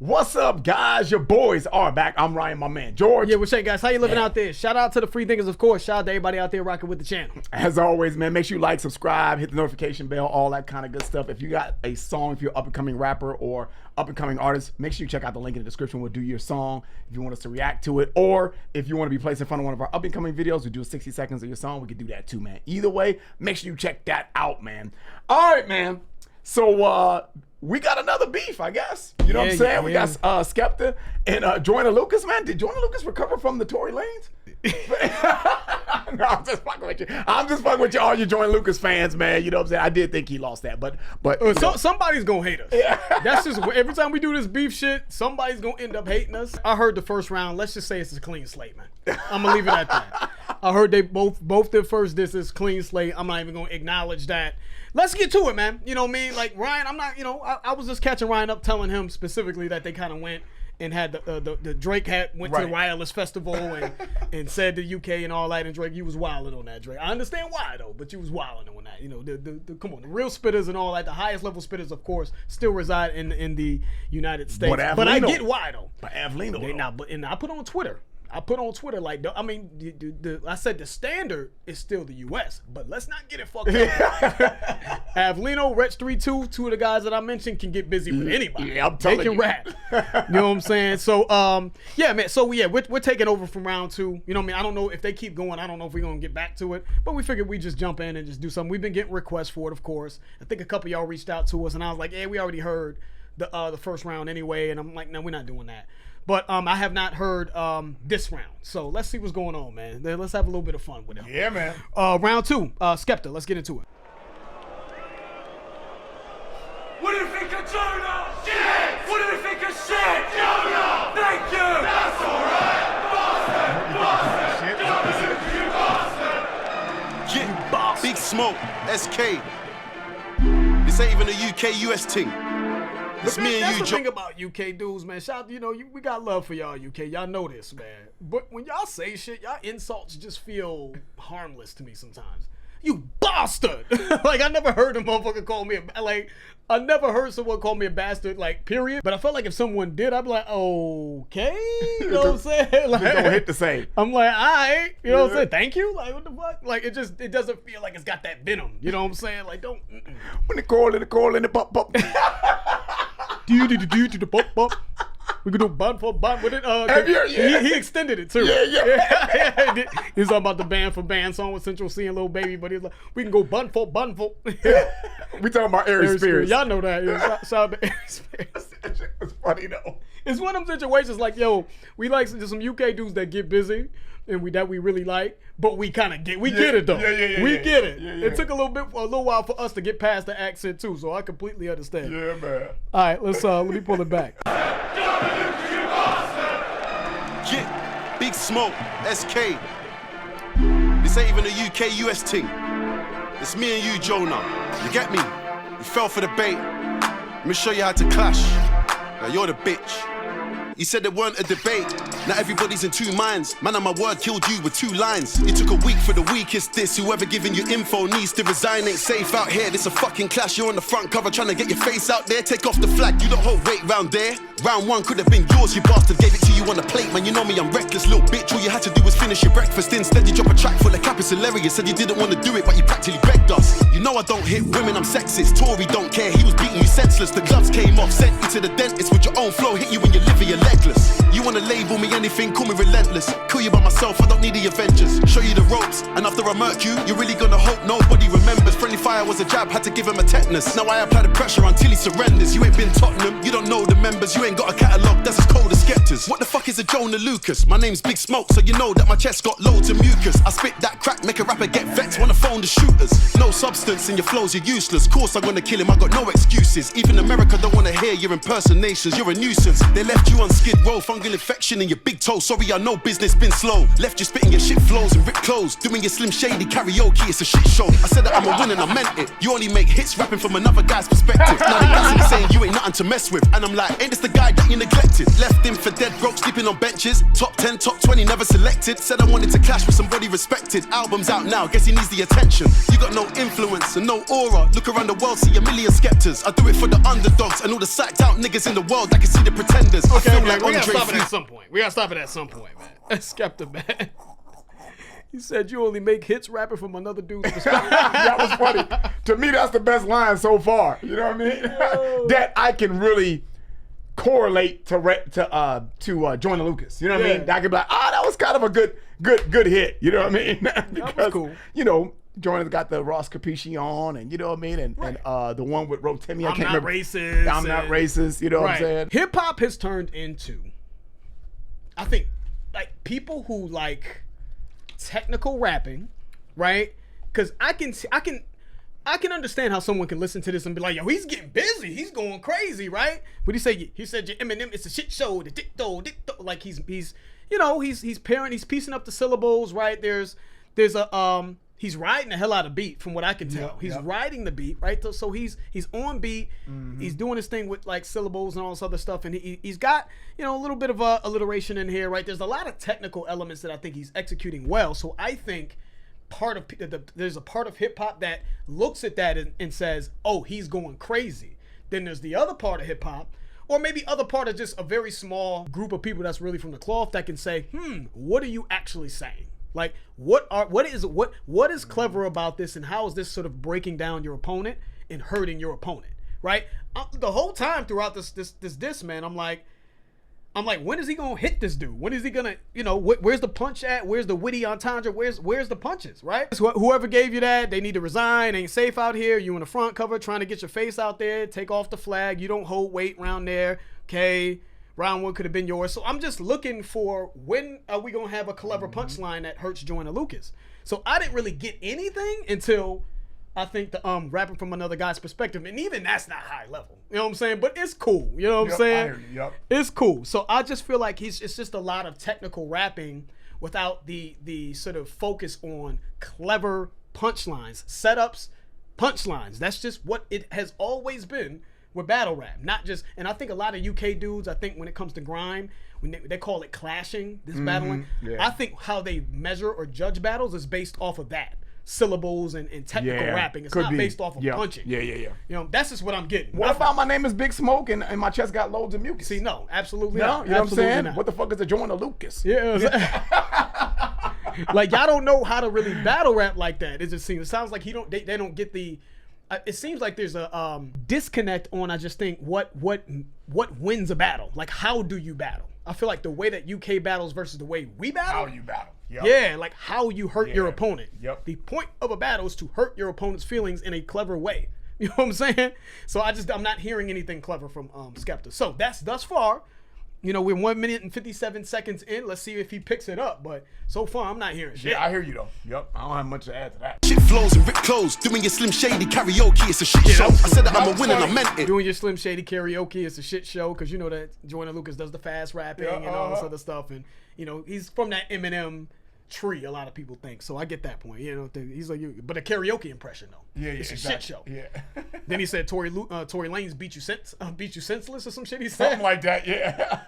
What's up, guys? Your boys are back. I'm Ryan, my man George. Yeah, what's up, guys? How you living out there? Shout out to the free thinkers, of course. Shout out to everybody out there rocking with the channel. As always, man, make sure you like, subscribe, hit the notification bell, all that kind of good stuff. If you got a song, if you're an up-and-coming rapper or up-and-coming artist, make sure you check out the link in the description. We'll do your song if you want us to react to it, or if you want to be placed in front of one of our up-and-coming videos, we do 60 seconds of your song. We can do that too, man. Either way, make sure you check that out, man. All right, man. So, we got another beef, I guess. You know what I'm saying? Yeah. We got Skepta and Joyner Lucas, man. Did Joyner Lucas recover from the Tory Lanez? No, I'm just fucking with you. I'm just fucking with you, all you Joyner Lucas fans, man. You know what I'm saying? I did think he lost that, but somebody's gonna hate us. Yeah. That's just every time we do this beef shit, somebody's gonna end up hating us. I heard the first round. Let's just say it's a clean slate, man. I'm gonna leave it at that. I heard they both their first diss is clean slate. I'm not even gonna acknowledge that. Let's get to it, man. You know what I mean? Like Ryan, I'm not. You know, I was just catching Ryan up, telling him specifically that they kind of went and had the Drake went to the Wireless Festival and said the UK and all that, and Drake, you was wilding on that, Drake. I understand why though, but you was wilding on that. You know, the come on, the real spitters and all that, the highest level spitters, of course, still reside in the United States. But I get why though. But Avlino, and I put on Twitter. Like, I mean, I said the standard is still the U.S., but let's not get it fucked up. Avlino, Wretch 3-2, two of the guys that I mentioned can get busy with anybody. Yeah, I'm telling you. They can rap. You know what I'm saying? So, yeah, man. So, yeah, we're taking over from round two. You know what I mean? I don't know if they keep going. I don't know if we're going to get back to it, but we figured we'd just jump in and just do something. We've been getting requests for it, of course. I think a couple of y'all reached out to us, and I was like, yeah, we already heard the first round anyway, and I'm like, no, we're not doing that. But I have not heard this round. So let's see what's going on, man. Let's have a little bit of fun with it. Yeah, man. Round two, Skepta. Let's get into it. What do you think of Joyner? Shit! What do you think of shit? Joyner! Thank you! That's alright! Boston! Boston! You bastard! Big Smoke, SK. This ain't even a UK-US thing. It's me and that's you, the thing about UK dudes, man. Shout, you know, we got love for y'all, UK. Y'all know this, man. But when y'all say shit, y'all insults just feel harmless to me sometimes. You bastard! Like, I never heard a motherfucker call me I never heard someone call me a bastard, like, period. But I felt like if someone did, I'd be like, okay. You know what I'm saying? Like, don't hit the same. I'm like, all right. You know what I'm saying? Thank you. Like, what the fuck? Like, it doesn't feel like it's got that venom. You know what I'm saying? Like, don't. When they call in the pop. Do the pop. We could do bun for bun with it. He extended it too. Yeah. He's talking about the band for band song with Central C and Lil Baby, but he's like, we can go bun for. We talking about Aries Spears. Y'all know that. Yeah. Shout out to Aries Spears. It's funny though. It's one of them situations like, yo, we like some UK dudes that get busy and we really like, but we kind of get it though. We get it. It took a little while for us to get past the accent too, so I completely understand. Yeah, man. All right, let me pull it back. Yeah, Big Smoke, SK. This ain't even a UK-US thing. It's me and you, Joyner. You get me? You fell for the bait. Let me show you how to clash. Now you're the bitch. He said there weren't a debate. Now everybody's in two minds. Man, on my word, killed you with 2 lines. It took a week for the weakest diss. Whoever giving you info needs to resign. Ain't safe out here. This a fucking clash. You're on the front cover trying to get your face out there. Take off the flag. You don't hold weight round there. Round 1 could have been yours. You bastard gave it to you on a plate. Man, you know me, I'm reckless, little bitch. All you had to do was finish your breakfast. Instead, you drop a track full of cap. It's hilarious. Said you didn't want to do it, but you practically begged us. You know I don't hit women, I'm sexist. Tory don't care. He was beating you senseless. The gloves came off. Sent you to the dentist with your own flow. Hit you in your liver, you're legless. You wanna label me anything, call me relentless. Kill you by myself, I don't need the Avengers. Show you the ropes, and after I murk you, you're really gonna hope nobody remembers. Friendly fire was a jab, had to give him a tetanus. Now I apply the pressure until he surrenders. You ain't been Tottenham, you don't know the members. You ain't got a catalogue that's as cold as Skepta's. What the fuck is a Joyner Lucas? My name's Big Smoke, so you know that my chest got loads of mucus. I spit that crack, make a rapper get vexed, wanna phone the shooters. No substance in your flows, you're useless. Course I'm gonna kill him, I got no excuses. Even America don't wanna hear your impersonations, you're a nuisance. They left you on skid row, fungal infection in your big toe. Sorry, I know business been slow. Left you spitting your shit flows and ripped clothes. Doing your Slim Shady karaoke, it's a shit show. I said that I'm a winner and I meant it. You only make hits rapping from another guy's perspective. Now they gassing saying you ain't nothing to mess with. And I'm like, ain't this the guy that you neglected? Left him for dead broke, sleeping on benches. Top 10, top 20, never selected. Said I wanted to clash with somebody respected. Album's out now, guess he needs the attention. You got no influence and no aura. Look around the world, see a million Skeptas. I do it for the underdogs and all the psyched out niggas in the world that can see the pretenders. I Okay, feel we like gotta Andre stop it 3. at some point. We gotta stop it at some point, man. Skepta, man. He said you only make hits rapping from another dude's perspective. That was funny. To me, that's the best line so far. You know what I mean? That I can really correlate to Joyner Lucas. You know what I mean? I could be like, that was kind of a good hit. You know what I mean? Because, was cool. You know, Joyner's got the Ross Capricci on, and you know what I mean, and the one with Rotimi. I can't remember. Racist. I'm not racist. You know what I'm saying? Hip hop has turned into, I think, like people who like technical rapping, right? Because I can understand how someone can listen to this and be like, yo, he's getting busy, he's going crazy, right? But he said your Eminem, it's a shit show, the dicto, like he's you know, he's piecing up the syllables, right? There's a he's riding the hell out of beat from what I can tell. He's riding the beat, right? So he's on beat. He's doing his thing with like syllables and all this other stuff, and he's got, you know, a little bit of alliteration in here, right? There's a lot of technical elements that I think he's executing well. So I think there's a part of hip hop that looks at that and says, oh, he's going crazy. Then there's the other part of hip hop, or maybe other part of just a very small group of people that's really from the cloth that can say, what are you actually saying? Like, what is clever about this, and how is this sort of breaking down your opponent and hurting your opponent, right? The whole time throughout this, man, I'm like, when is he gonna hit this dude? When is he gonna, you know, where's the punch at? Where's the witty entendre? Where's the punches, right? So whoever gave you that, they need to resign. Ain't safe out here. You in the front cover trying to get your face out there. Take off the flag. You don't hold weight around there. Okay. Round one could have been yours. So I'm just looking for, when are we going to have a clever punchline that hurts Joyner Lucas? So I didn't really get anything until I think the rapping from another guy's perspective. And even that's not high level. You know what I'm saying? But it's cool. You know what I'm saying? I hear you. Yep. It's cool. So I just feel like it's just a lot of technical rapping without the sort of focus on clever punchlines, setups, punchlines. That's just what it has always been with battle rap, not just, and I think a lot of UK dudes, I think when it comes to grime, when they call it clashing, this battling, I think how they measure or judge battles is based off of that. Syllables and technical rapping. It's not based off of punching. Yeah. You know, that's just what I'm getting. What about my name is Big Smoke and my chest got loads of mucus? See, no, absolutely No, not. you know what I'm saying? Not. What the fuck is a Joyner Lucas? Yeah. Like, y'all don't know how to really battle rap like that. It sounds like they don't get the. It seems like there's a disconnect on, I just think, what wins a battle. Like, how do you battle? I feel like the way that UK battles versus the way we battle. How you battle. Yep. Yeah, like how you hurt your opponent. Yep. The point of a battle is to hurt your opponent's feelings in a clever way. You know what I'm saying? So I'm not hearing anything clever from Skepta. So that's thus far. You know, we're 1 minute and 57 seconds in. Let's see if he picks it up. But so far, I'm not hearing shit. Yeah, I hear you though. Yep. I don't have much to add to that. Shit flows and rip clothes, doing your Slim Shady karaoke, it's a shit show. I said that I'm a winner and I meant it. Doing your Slim Shady karaoke is a shit show, because you know that Joyner Lucas does the fast rapping and all this other stuff. And, you know, he's from that Eminem tree, a lot of people think. So I get that point. You know, he's like, but a karaoke impression though. Yeah, it's a exactly. shit show. Yeah. Then he said Tory Lanez beat you senseless or some shit. He said Something like that. Yeah.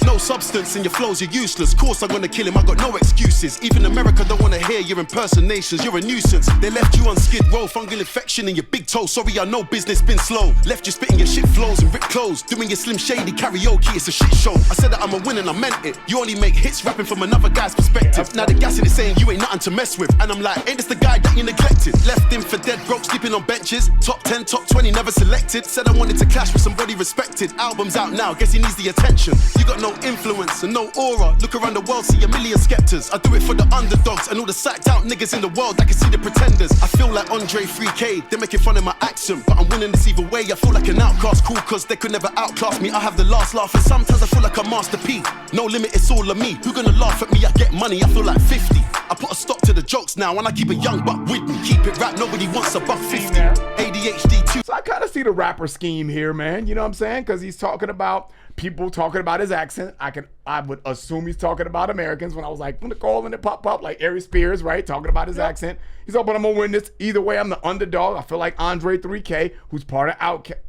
No substance in your flows, you're useless. Course I'm gonna kill him, I got no excuses. Even America don't wanna hear your impersonations. You're a nuisance. They left you on skid row, fungal infection in your big toe. Sorry, I know business been slow. Left you spitting your shit flows and rip clothes, doing your Slim Shady karaoke, it's a shit show. I said that I'm a winner and I meant it. You only make hits rapping from another guy's perspective. Now the gas in it saying you ain't nothing to mess with. And I'm like, ain't this the guy that you neglected? Left him for dead broke, sleeping on benches. Top 10, top 20, never selected. Said I wanted to clash with somebody respected. Album's out now, guess he needs the attention. You got no influence and no aura. Look around the world, see a million Skeptas. I do it for the underdogs and all the psyched out niggas in the world that can see the pretenders. I feel like Andre 3K, they're making fun of my accent, but I'm winning this either way. I feel like an outcast, cool cause they could never outclass me. I have the last laugh and sometimes I feel like a Master P. No limit, it's all of me. Who gonna laugh at me? I get money, I feel like 50. I put a stop to the jokes now and I keep a young buck with me. Keep it rap, nobody wants a buck 50. ADHD too. So I kind of see the rapper scheme here, man. You know what I'm saying? Because he's talking about people talking about his accent. I would assume he's talking about Americans. When I was like, when the call and it pop up, like Ari Spears, right? Talking about his accent. He's like, but I'm gonna win this either way. I'm the underdog. I feel like Andre 3K, who's part of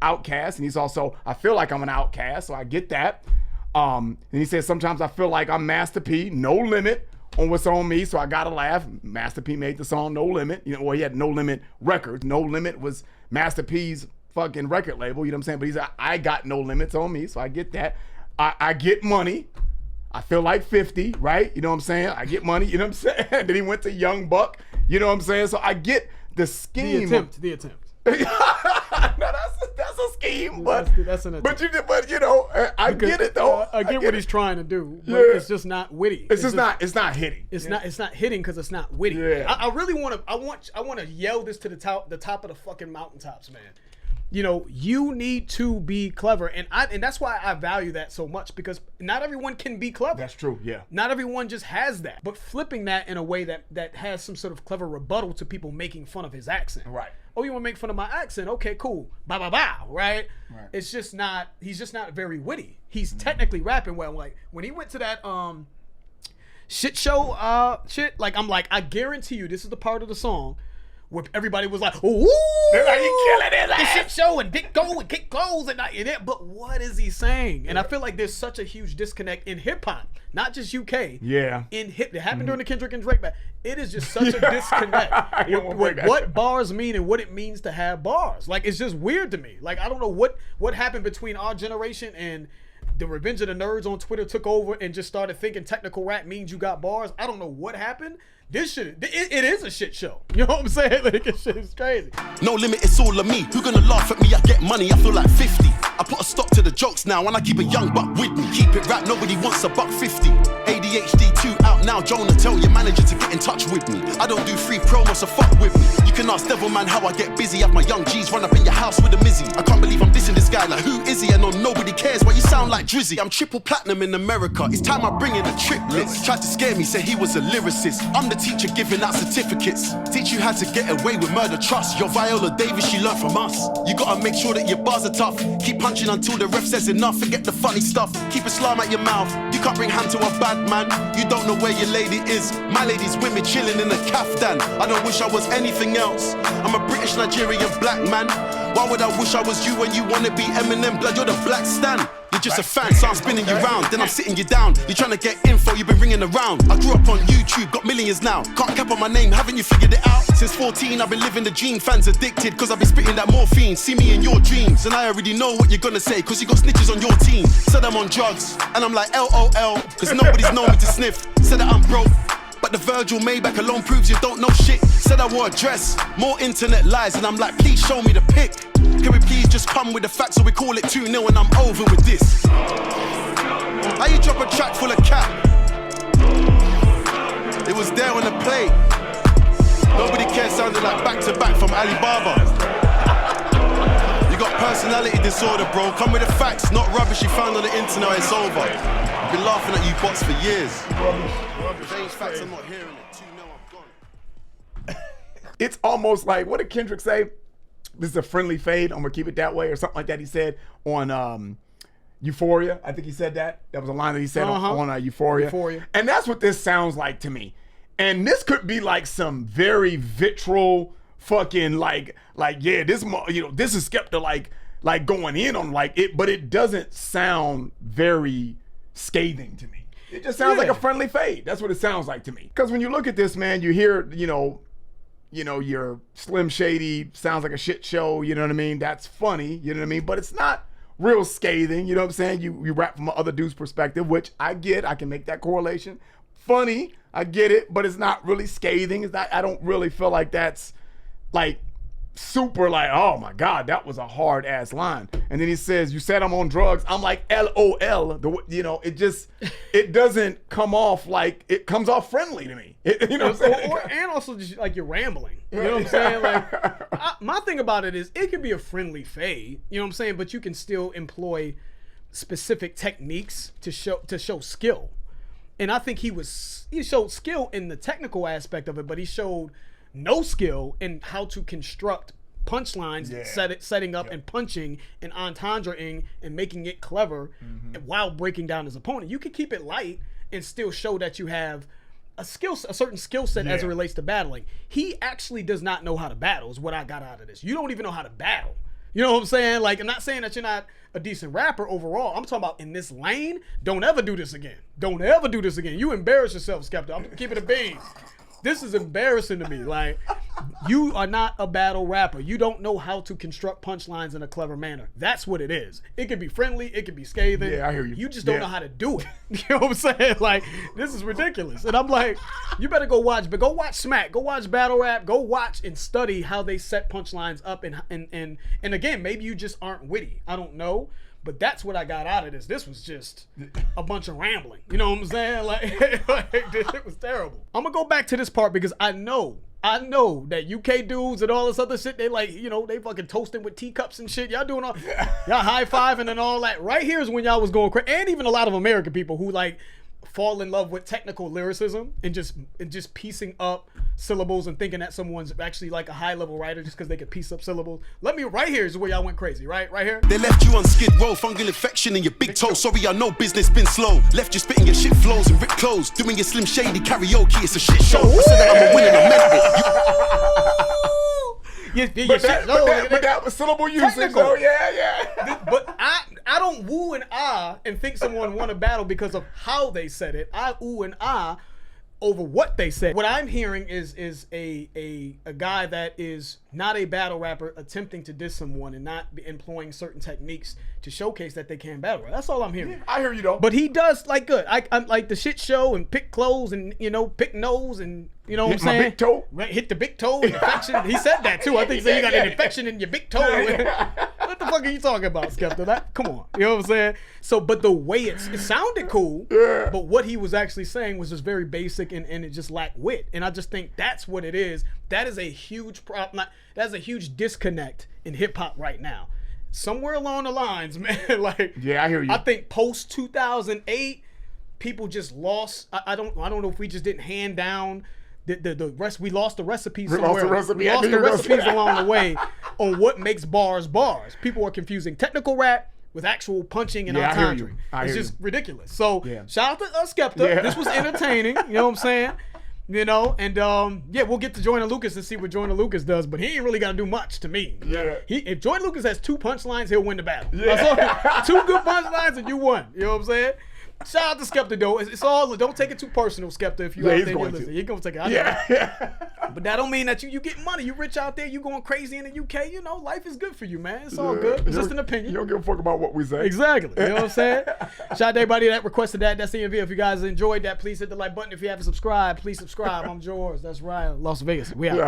Outkast, and he's also, I feel like I'm an outcast, so I get that. And he said, sometimes I feel like I'm Master P, no limit on what's on me, so I gotta laugh. Master P made the song No Limit. You know, well, he had No Limit Records. No Limit was Master P's fucking record label, you know what I'm saying? But he's like, I got no limits on me, so I get that. I get money. I feel like 50, right? You know what I'm saying? I get money, you know what I'm saying? Then he went to Young Buck, you know what I'm saying? So I get the scheme. The attempt. No, that's a scheme, but that's an attempt. but you know, I get it though. I get what he's it. trying to do, but Yeah. it's just not witty. It's not hitting. It's not hitting because it's not witty. Yeah. I really want to yell this to the top of the fucking mountaintops, man. You know, you need to be clever, and that's why I value that so much, because not everyone can be clever. That's true, yeah. Not everyone just has that, but flipping that in a way that has some sort of clever rebuttal to people making fun of his accent. Right. Oh, you want to make fun of my accent? Okay, cool. Ba ba ba. Right. It's just not. He's just not very witty. He's technically rapping well. Like when he went to that shit show shit. Like I'm like, I guarantee you, this is the part of the song where everybody was like, "Ooh, They're like, "You killing his the ass." shit show and dick go and kick goals and it." But what is he saying? And I feel like there's such a huge disconnect in hip hop, not just UK. Yeah. In hip, it happened during the Kendrick and Drake battle. It is just such a disconnect with what bars mean and what it means to have bars. Like it's just weird to me. Like I don't know what happened between our generation and the Revenge of the Nerds on Twitter took over and just started thinking technical rap means you got bars. I don't know what happened. This shit, it is a shit show. You know what I'm saying? Like, this shit is crazy. No limit, it's all of me. Who gonna laugh at me? I get money, I feel like 50. I put a stop to the jokes now and I keep a young buck with me. Keep it rap, nobody wants a buck 50. ADHD 2 out now, Joyner, tell your manager to get in touch with me. I don't do free promo, so fuck with me. You can ask Devilman how I get busy. Have my young G's run up in your house with a Mizzy. I can't believe I'm dissing this guy, like who is he? I know nobody cares, why you sound like Drizzy. I'm triple platinum in America, it's time I bring in a triplets. Tried to scare me, said he was a lyricist. I'm the teacher giving out certificates. Teach you how to get away with murder trust. Your Viola Davis, she learned from us. You gotta make sure that your bars are tough. Keep punching until the ref says enough. Forget the funny stuff, keep Islam at your mouth. You can't bring hand to a bad man. You don't know where your lady is. My lady's with me chilling in a kaftan. I don't wish I was anything else. I'm a British Nigerian black man. Why would I wish I was you when you wanna be Eminem? Blood, you're the black stan. You're just a fan, so I'm spinning you round, then I'm sitting you down. You're trying to get info, you've been ringing around. I grew up on YouTube, got millions now. Can't cap on my name, haven't you figured it out? Since 14, I've been living the dream. Fans addicted, cause I've been spitting that morphine. See me in your dreams, and I already know what you're gonna say, cause you got snitches on your team. Said I'm on drugs, and I'm like LOL, cause nobody's known me to sniff. Said that I'm broke, but the Virgil Maybach alone proves you don't know shit. Said I wore a dress, more internet lies, and I'm like, please show me the pic. Can we please just come with the facts so we call it 2-0 and I'm over with this? How you drop a track full of cap? It was there on the plate. Nobody cares sounded like back to back from Alibaba. You got personality disorder, bro. Come with the facts, not rubbish you found on the internet, it's over. I've been laughing at you bots for years. If ain't facts, I'm not hearing it. 2-0, I'm gone. It's almost like, what did Kendrick say? This is a friendly fade. I'm gonna keep it that way, or something like that. He said on Euphoria. I think he said that. That was a line that he said on Euphoria. And that's what this sounds like to me. And this could be like some very vitriol, fucking like yeah, this this is Skepta like going in on like it, but it doesn't sound very scathing to me. It just sounds like a friendly fade. That's what it sounds like to me. Because when you look at this, man, you hear your Slim Shady sounds like a shit show, you know what I mean? That's funny, you know what I mean? But it's not real scathing, you know what I'm saying? You rap from other dude's perspective, which I get, I can make that correlation. Funny, I get it, but it's not really scathing. It's not, I don't really feel like that's like super like, oh my God, that was a hard ass line. And then he says, you said I'm on drugs. I'm like, LOL. It doesn't come off like, it comes off friendly to me. You know what I'm saying? And also just like you're rambling. You know what I'm saying? Like, my thing about it is it could be a friendly fade, you know what I'm saying? But you can still employ specific techniques to show skill. And I think he showed skill in the technical aspect of it, but he showed no skill in how to construct punchlines, setting up and punching and entendreing and making it clever while breaking down his opponent. You can keep it light and still show that you have a certain skill set as it relates to battling. He actually does not know how to battle is what I got out of this. You don't even know how to battle. You know what I'm saying? Like, I'm not saying that you're not a decent rapper overall. I'm talking about in this lane, don't ever do this again. Don't ever do this again. You embarrass yourself, Skepta. I'm keeping it a bean. This is embarrassing to me. Like, you are not a battle rapper. You don't know how to construct punchlines in a clever manner. That's what it is. It could be friendly. It could be scathing. Yeah, I hear you. You just don't know how to do it. You know what I'm saying? Like, this is ridiculous. And I'm like, you better go watch Smack. Go watch battle rap. Go watch and study how they set punchlines up. And again, maybe you just aren't witty. I don't know. But that's what I got out of this. This was just a bunch of rambling. You know what I'm saying? Like it was terrible. I'm gonna go back to this part because I know that UK dudes and all this other shit, they like, you know, they fucking toasting with teacups and shit. Y'all doing all, y'all high-fiving and all that. Right here is when y'all was going crazy. And even a lot of American people who like fall in love with technical lyricism and just piecing up syllables and thinking that someone's actually like a high-level writer just because they can piece up syllables. Right here is where y'all went crazy, right? Right here. They left you on skid row, fungal infection in your big toe. Sorry, I know business been slow. Left you spitting your shit flows and ripped clothes. Doing your Slim Shady karaoke, it's a shit show. I said that I'm a winner, I meant it. But that was syllable usage, though. Yeah. But I don't woo and ah and think someone won a battle because of how they said it. I ooh and ah over what they said. What I'm hearing is a guy that is not a battle rapper attempting to diss someone and not employing certain techniques to showcase that they can battle rap. That's all I'm hearing. Yeah, I hear you though. But he does like good. I'm like the shit show and pick clothes and, you know, pick nose and, you know what I'm saying? Big toe. Right, hit the big toe infection. He said that too. I think he said you got an infection in your big toe. What the fuck are you talking about, Skepta? Come on. You know what I'm saying? So, but the way it sounded cool, but what he was actually saying was just very basic and it just lacked wit. And I just think that's what it is. That is a huge problem. That's a huge disconnect in hip hop right now. Somewhere along the lines, man, like, yeah, I hear you. I think post 2008, people just lost. I don't know if we just didn't hand down the rest. We lost the recipes somewhere. We lost the recipes along the way on what makes bars. People are confusing technical rap with actual punching and entendre. It's just ridiculous. So shout out to Skepta. Yeah. This was entertaining. You know what I'm saying? You know, and we'll get to Joyner Lucas and see what Joyner Lucas does, but he ain't really got to do much to me. Yeah. If Joyner Lucas has 2 punchlines, he'll win the battle. Yeah. 2 good punchlines and you won. You know what I'm saying? Shout out to Skepta though. It's all, don't take it too personal, Skepta. If you out there, you're listening. You're gonna take it. Yeah. But that don't mean that you get money. You rich out there. You going crazy in the UK. You know, life is good for you, man. It's all good. It's just an opinion. You don't give a fuck about what we say. Exactly. You know what I'm saying? Shout out to everybody that requested that. That's the video. If you guys enjoyed that, please hit the like button. If you haven't subscribed, please subscribe. I'm George. That's right. Las Vegas. We out.